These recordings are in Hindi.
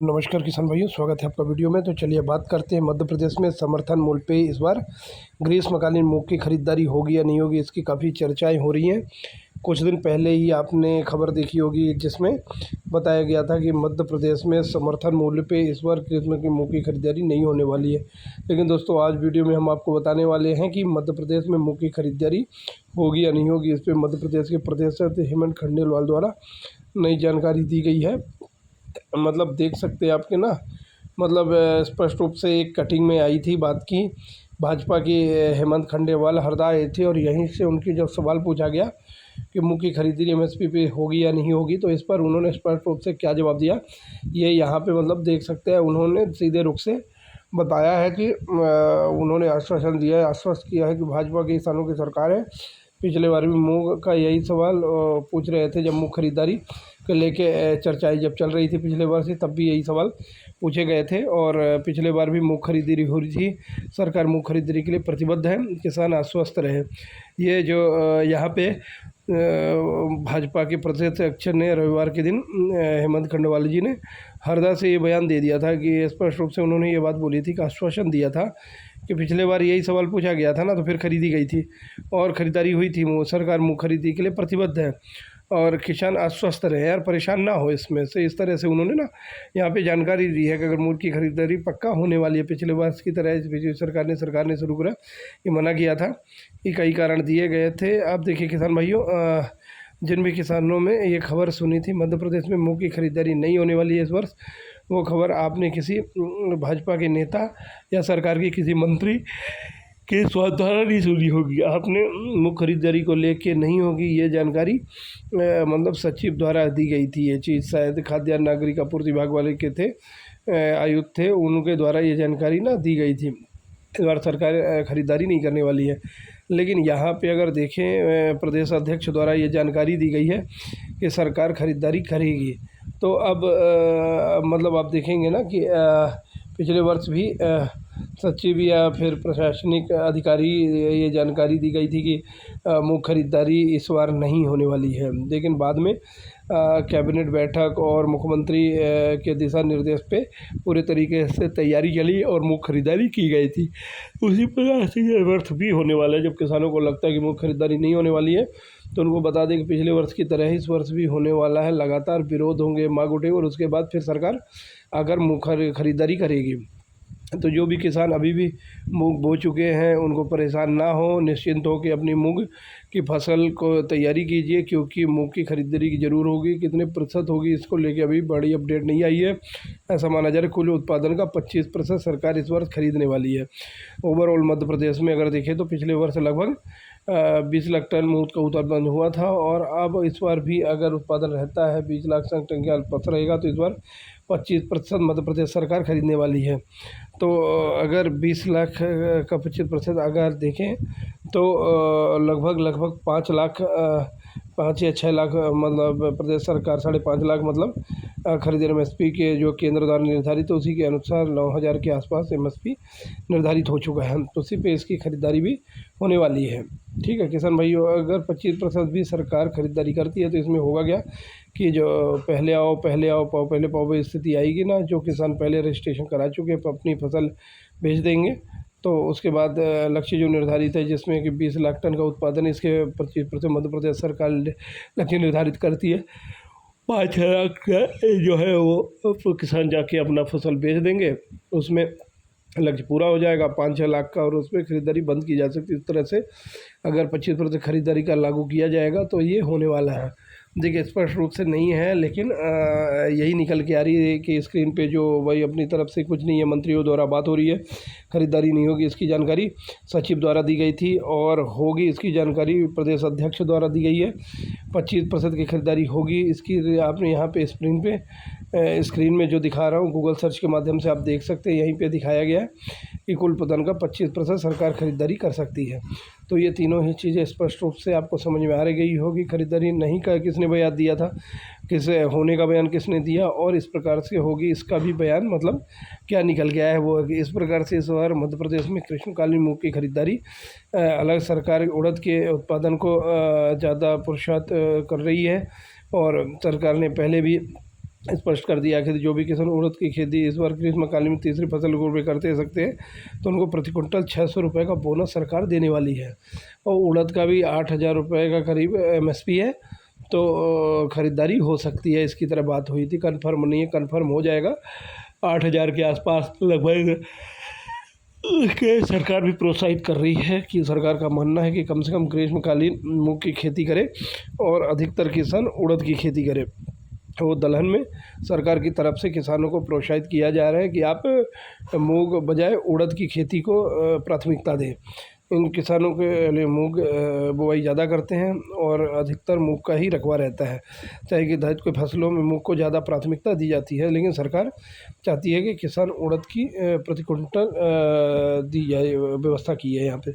नमस्कार किसान भाइयों, स्वागत है आपका वीडियो में। तो चलिए बात करते हैं मध्य प्रदेश में समर्थन मूल्य पे इस बार ग्रीष्मकालीन मूंग की खरीदारी होगी या नहीं होगी, इसकी काफ़ी चर्चाएं हो रही हैं। कुछ दिन पहले ही आपने खबर देखी होगी जिसमें बताया गया था कि मध्य प्रदेश में समर्थन मूल्य पे इस बार ग्रीष्म की मूंग की खरीदारी नहीं होने वाली है। लेकिन दोस्तों, आज वीडियो में हम आपको बताने वाले हैं कि मध्य प्रदेश में मूंग की खरीदारी होगी या नहीं होगी। इस पर मध्य प्रदेश के प्रदेश हेमंत खंडेलवाल द्वारा नई जानकारी दी गई है। मतलब देख सकते हैं आपके ना, मतलब स्पष्ट रूप से एक कटिंग में आई थी बात की। भाजपा के हेमंत खंडेलवाल हरदा आए थे और यहीं से उनकी जब सवाल पूछा गया कि मूंग की खरीदी एमएसपी पे होगी या नहीं होगी, तो इस पर उन्होंने स्पष्ट रूप से क्या जवाब दिया, ये यहाँ पे मतलब देख सकते हैं। उन्होंने सीधे रुख से बताया है कि उन्होंने आश्वासन दिया है, आश्वस्त किया है कि भाजपा के किसानों की सरकार है। पिछले बार भी मूंग का यही सवाल पूछ रहे थे जब मूंग खरीदारी को लेके चर्चाएं जब चल रही थी पिछले बार से, तब भी यही सवाल पूछे गए थे। और पिछले बार भी मूंग खरीदारी हो रही थी। सरकार मूंग खरीदारी के लिए प्रतिबद्ध है, किसान आश्वस्त रहे। ये जो यहाँ पे भाजपा के प्रदेश अध्यक्ष ने रविवार के दिन हेमंत खंडेलवाल जी ने हरदा से ये बयान दे दिया था कि स्पष्ट रूप से उन्होंने ये बात बोली थी कि आश्वासन दिया था कि पिछले बार यही सवाल पूछा गया था ना, तो फिर खरीदी गई थी और ख़रीदारी हुई थी। सरकार मूंग खरीदी के लिए प्रतिबद्ध है और किसान आश्वस्त रहे यार, परेशान ना हो इसमें से। इस तरह से उन्होंने ना यहाँ पे जानकारी दी है कि अगर मूंग की खरीदारी पक्का होने वाली है पिछले वर्ष की तरह। पिछली सरकार ने शुरू करा, ये मना किया था, ये कई कारण दिए गए थे। आप देखिए किसान भाइयों, जिन भी किसानों में ये खबर सुनी थी मध्य प्रदेश में मूंग की खरीदारी नहीं होने वाली है इस वर्ष, वो खबर आपने किसी भाजपा के नेता या सरकार के किसी मंत्री के स्वाद द्वारा नहीं सुनी होगी। आपने मूंग खरीदारी को लेके नहीं होगी ये जानकारी, मतलब सचिव द्वारा दी गई थी। ये चीज़ शायद खाद्यान्न नागरिक आपूर्ति विभाग वाले के थे, आयुक्त थे, उनके द्वारा ये जानकारी ना दी गई थी। इस बार सरकार खरीदारी नहीं करने वाली है। लेकिन यहाँ पे अगर देखें, प्रदेश अध्यक्ष द्वारा ये जानकारी दी गई है कि सरकार खरीदारी करेगी। तो अब मतलब आप देखेंगे ना कि पिछले वर्ष भी सचिव या फिर प्रशासनिक अधिकारी ये जानकारी दी गई थी कि मूंग खरीदारी इस बार नहीं होने वाली है। लेकिन बाद में कैबिनेट बैठक और मुख्यमंत्री के दिशा निर्देश पे पूरे तरीके से तैयारी चली और मूंग खरीदारी की गई थी। उसी प्रकार से ये वर्ष भी होने वाला है। जब किसानों को लगता है कि मूंग खरीदारी नहीं होने वाली है, तो उनको बता दें कि पिछले वर्ष की तरह इस वर्ष भी होने वाला है। लगातार विरोध होंगे, मांग उठेगी और उसके बाद फिर सरकार अगर मूंग खरीदारी करेगी। तो जो भी किसान अभी भी मूंग बो चुके हैं उनको परेशान ना हो, निश्चिंत हो कि अपनी मूंग की फसल को तैयारी कीजिए, क्योंकि मूंग की खरीदारी की ज़रूर होगी। कितने प्रतिशत होगी इसको लेके अभी बड़ी अपडेट नहीं आई है। ऐसा माना जा रहा है कुल उत्पादन का 25% सरकार इस वर्ष खरीदने वाली है। ओवरऑल मध्य प्रदेश में अगर देखें तो पिछले वर्ष लगभग 20 लाख टन मूंग का उत्पादन हुआ था और अब इस बार भी अगर उत्पादन रहता है 20 लाख टन के आसपास रहेगा, तो इस बार 25% मध्य प्रदेश सरकार खरीदने वाली है। तो अगर 20 लाख का 25% अगर देखें तो लगभग 5 लाख 5 या 6 लाख मतलब प्रदेश सरकार 5.5 लाख मतलब खरीद एमएसपी के जो केंद्र द्वारा निर्धारित है उसी के अनुसार 9,000 के आसपास एमएसपी निर्धारित हो चुका है। तो उसी पे इसकी खरीदारी भी होने वाली है। ठीक है किसान भाइयों, अगर 25% भी सरकार खरीदारी करती है तो इसमें होगा क्या कि जो पहले आओ पाओ पहले पाओ स्थिति आएगी ना। जो किसान पहले रजिस्ट्रेशन करा चुके हैं अपनी फसल बेच देंगे, तो उसके बाद लक्ष्य जो निर्धारित है जिसमें कि 20 लाख टन का उत्पादन, इसके 25% मध्य प्रदेश सरकार लक्ष्य निर्धारित करती है। 5 लाख जो है वो किसान जाके अपना फसल बेच देंगे, उसमें लक्ष्य पूरा हो जाएगा 5-6 लाख का, और उसमें खरीदारी बंद की जा सकती है। इस तरह से अगर 25% खरीदारी का लागू किया जाएगा तो ये होने वाला है। देखिए स्पष्ट रूप से नहीं है, लेकिन यही निकल के आ रही है कि स्क्रीन पे जो वही अपनी तरफ से कुछ नहीं है, मंत्रियों द्वारा बात हो रही है। खरीदारी नहीं होगी इसकी जानकारी सचिव द्वारा दी गई थी और होगी इसकी जानकारी प्रदेश अध्यक्ष द्वारा दी गई है। 25% की खरीदारी होगी इसकी। आपने यहाँ पे स्क्रीन में जो दिखा रहा हूँ गूगल सर्च के माध्यम से आप देख सकते हैं, यहीं पे दिखाया गया है कि कुल उत्पादन का 25% सरकार खरीदारी कर सकती है। तो ये तीनों ही चीज़ें स्पष्ट रूप से आपको समझ में आ गई होगी। खरीदारी नहीं का किसने बयान दिया था, किस होने का बयान किसने दिया और इस प्रकार से होगी इसका भी बयान, मतलब क्या निकल गया है वो इस प्रकार से। इस बार मध्य प्रदेश में ग्रीष्मकालीन मूंग की खरीदारी अलग सरकार उड़द के उत्पादन को ज़्यादा प्रोत्साहित कर रही है और सरकार ने पहले भी स्पष्ट कर दिया कि जो भी किसान उड़द की खेती इस बार ग्रीष्मकालीन में तीसरी फसल के रूप में करते सकते हैं तो उनको प्रति क्विंटल 600 रुपये का बोनस सरकार देने वाली है। और उड़द का भी 8,000 रुपये का करीब MSP है, तो ख़रीदारी हो सकती है। इसकी तरह बात हुई थी, कन्फर्म नहीं है, कन्फर्म हो जाएगा 8,000 के आसपास लगभग। के सरकार भी प्रोत्साहित कर रही है कि सरकार का मानना है कि कम से कम ग्रीष्मकालीन मूंग की खेती करे और अधिकतर किसान उड़द की खेती करे। तो दलहन में सरकार की तरफ से किसानों को प्रोत्साहित किया जा रहा है कि आप मूंग बजाय उड़द की खेती को प्राथमिकता दें। इन किसानों के लिए मूंग बुआई ज़्यादा करते हैं और अधिकतर मूंग का ही रकबा रहता है। चाहे कि दायित्व के फसलों में मूंग को ज़्यादा प्राथमिकता दी जाती है, लेकिन सरकार चाहती है कि किसान उड़द की प्रति क्विंटल दी जाए, व्यवस्था की है यहाँ पे।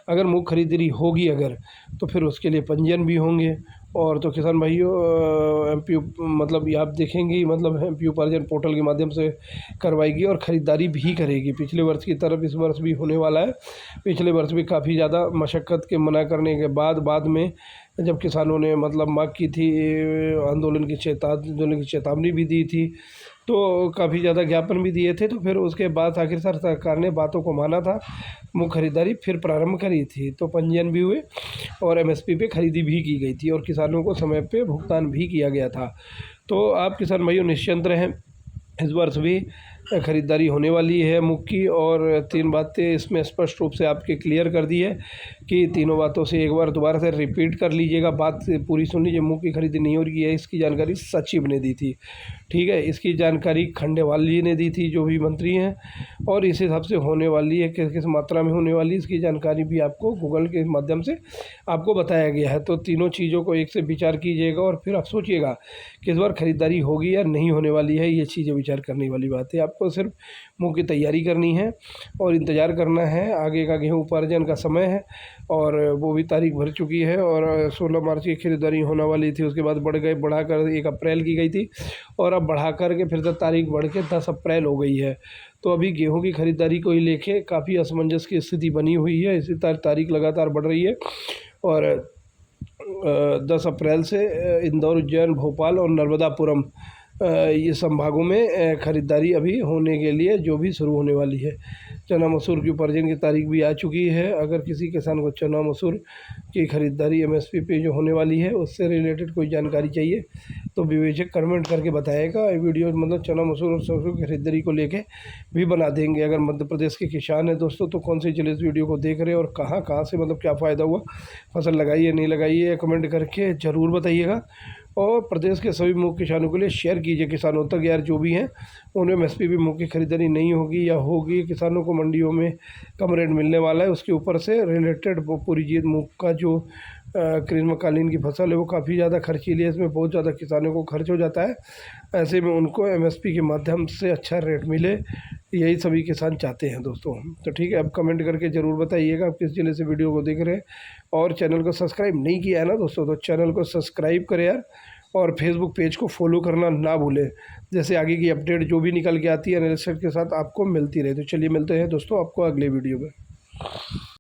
अगर मूंग खरीदारी होगी अगर, तो फिर उसके लिए पंजीयन भी होंगे। और तो किसान भाइयों MPU मतलब ये आप देखेंगे, मतलब MPU उपार्जन पोर्टल के माध्यम से करवाएगी और ख़रीदारी भी करेगी। पिछले वर्ष की तरफ इस वर्ष भी होने वाला है। पिछले वर्ष भी काफ़ी ज़्यादा मशक्क़त के मना करने के बाद में जब किसानों ने मतलब मांग की थी, आंदोलन की चेतावनी भी दी थी, तो काफ़ी ज़्यादा ज्ञापन भी दिए थे, तो फिर उसके बाद आखिरकार सरकार ने बातों को माना था, मूंग खरीदारी फिर प्रारंभ करी थी। तो पंजीयन भी हुए और MSP पे खरीदी भी की गई थी और किसानों को समय पे भुगतान भी किया गया था। तो आप किसान भाइयों निश्चिंत रहें, इस वर्ष भी ख़रीदारी होने वाली है मूंग की। और 3 बातें इसमें स्पष्ट रूप से आपके क्लियर कर दी है कि तीनों बातों से एक बार दोबारा से रिपीट कर लीजिएगा, बात पूरी सुन लीजिए। मूंग की खरीदी नहीं हो रही है, इसकी जानकारी सचिव ने दी थी, ठीक है। इसकी जानकारी खंडेवाल जी ने दी थी, जो भी मंत्री हैं, और इस हिसाब से होने वाली है, किस किस मात्रा में होने वाली है, इसकी जानकारी भी आपको गूगल के माध्यम से आपको बताया गया है। तो तीनों चीज़ों को एक से विचार कीजिएगा और फिर आप सोचिएगा कि इस बार खरीदारी होगी या नहीं होने वाली है। ये चीज़ें विचार करने वाली बात है। आपको सिर्फ मूंग की तैयारी करनी है और इंतज़ार करना है। आगे का गेहूँ उपार्जन का समय है और वो भी तारीख भर चुकी है और 16 मार्च की खरीदारी होने वाली थी, उसके बाद बढ़ाकर 1 अप्रैल की गई थी और अब बढ़ा कर के फिर से तारीख बढ़ के 10 अप्रैल हो गई है। तो अभी गेहूं की खरीदारी को ही लेके काफ़ी असमंजस की स्थिति बनी हुई है। इसी तारीख लगातार बढ़ रही है और 10 अप्रैल से इंदौर, उज्जैन, भोपाल और नर्मदापुरम ये संभागों में ख़रीदारी अभी होने के लिए जो भी शुरू होने वाली है। चना मसूर की उपार्जन की तारीख भी आ चुकी है। अगर किसी किसान को चना मसूर की ख़रीदारी MSP पे जो होने वाली है उससे रिलेटेड कोई जानकारी चाहिए तो विवेचक कमेंट करके बताएगा। वीडियो मतलब चना मसूर और सरसों की खरीदारी को लेके भी बना देंगे। अगर मध्य प्रदेश के किसान हैं दोस्तों तो कौन से जिले इस वीडियो को देख रहे हैं और कहाँ कहाँ से मतलब क्या फ़ायदा हुआ, फसल लगाई है नहीं लगाई है, कमेंट करके ज़रूर बताइएगा। और प्रदेश के सभी मूंग किसानों के लिए शेयर कीजिए किसानों तक यार, जो भी हैं उन्हें MSP भी मूंग की खरीदारी नहीं होगी या होगी, किसानों को मंडियों में कम रेट मिलने वाला है, उसके ऊपर से रिलेटेड वो पूरी चीज़ मूंग का जो ग्रीष्मकालीन की फसल है वो काफ़ी ज़्यादा खर्चीली है, इसमें बहुत ज़्यादा किसानों को खर्च हो जाता है। ऐसे में उनको MSP के माध्यम से अच्छा रेट मिले, यही सभी किसान चाहते हैं दोस्तों। तो ठीक है, अब कमेंट करके ज़रूर बताइएगा आप किस जिले से वीडियो को देख रहे हैं। और चैनल को सब्सक्राइब नहीं किया है ना दोस्तों, तो चैनल को सब्सक्राइब करें यार, और फेसबुक पेज को फॉलो करना ना भूलें, जैसे आगे की अपडेट जो भी निकल के आती है एनालिस्ट के साथ आपको मिलती रहे। तो चलिए मिलते हैं दोस्तों आपको अगले वीडियो में।